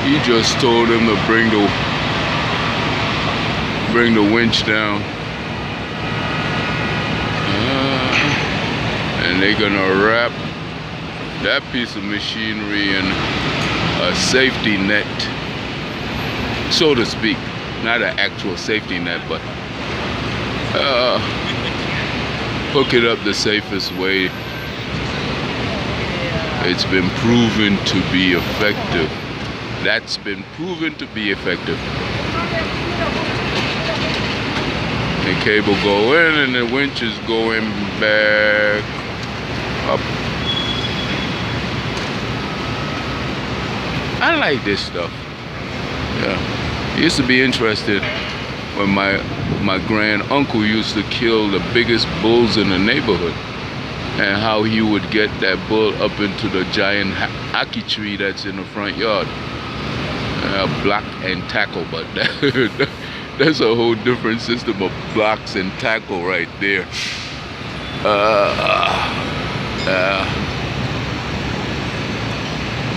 He just told him to bring the winch down. And they're gonna wrap that piece of machinery in a safety net, so to speak. Not an actual safety net, but hook it up the safest way. It's been proven to be effective. That's been proven to be effective. The cable go in and the winch is going back up. I like this stuff. Yeah. I used to be interested when my grand uncle used to kill the biggest bulls in the neighborhood, and how he would get that bull up into the giant ackee tree that's in the front yard. Block and tackle, but that's a whole different system of blocks and tackle right there.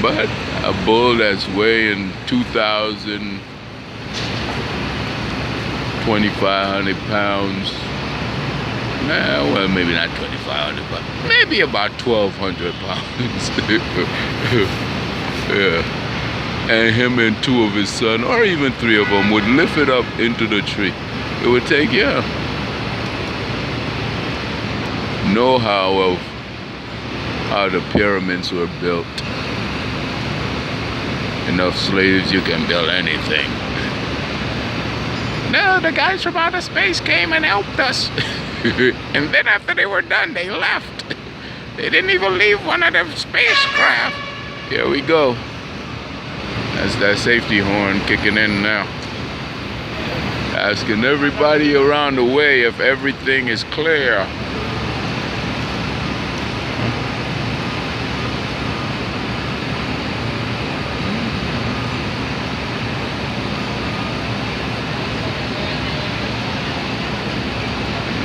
But a bull that's weighing 2,500 pounds. Well, maybe not 2,500, but maybe about 1,200 pounds. Yeah. And him and two of his sons, or even three of them, would lift it up into the tree. It would take, know-how of how the pyramids were built. Enough slaves, you can build anything. No, the guys from outer space came and helped us. And then after they were done, they left. They didn't even leave one of them spacecraft. Here we go. That's that safety horn kicking in now. Asking everybody around the way if everything is clear.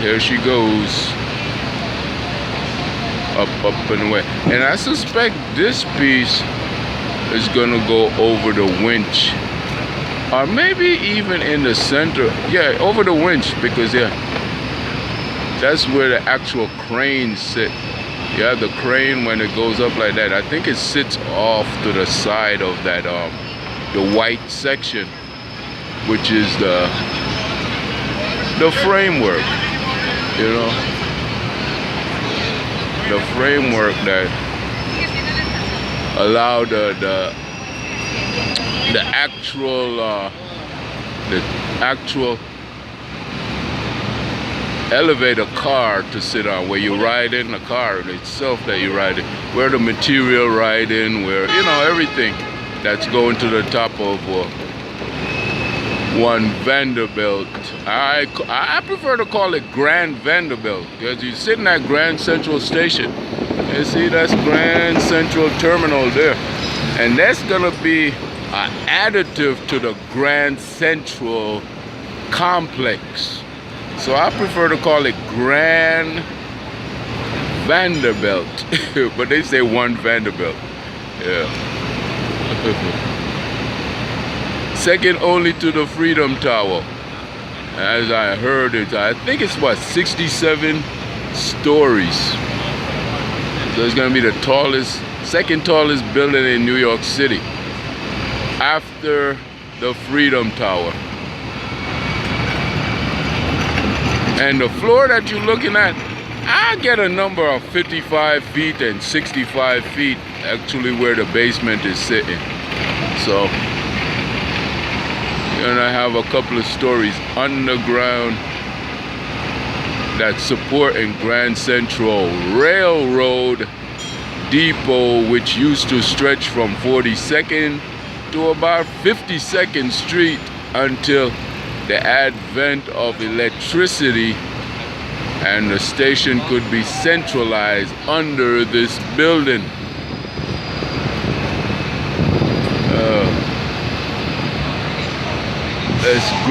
There she goes. Up and away. And I suspect this piece is gonna go over the winch, or maybe even in the center. Yeah, over the winch, because that's where the actual cranes sit. Yeah, the crane, when it goes up like that, I think it sits off to the side of that the white section, which is the framework, the framework that allow the actual elevator car to sit on, where you ride in the car itself that you ride in, where the material ride in, where everything that's going to the top of one Vanderbilt. I prefer to call it Grand Vanderbilt, because you sit in that Grand Central Station. You see, that's Grand Central Terminal there. And that's gonna be an additive to the Grand Central Complex. So I prefer to call it Grand Vanderbilt. But they say one Vanderbilt. Yeah. Second only to the Freedom Tower. As I heard it, I think it's 67 stories. So it's gonna be the second tallest building in New York City, after the Freedom Tower. And the floor that you're looking at, I get a number of 55 feet and 65 feet, actually, where the basement is sitting. So you're gonna have a couple of stories underground that support in Grand Central Railroad Depot, which used to stretch from 42nd to about 52nd Street until the advent of electricity, and the station could be centralized under this building. That's great.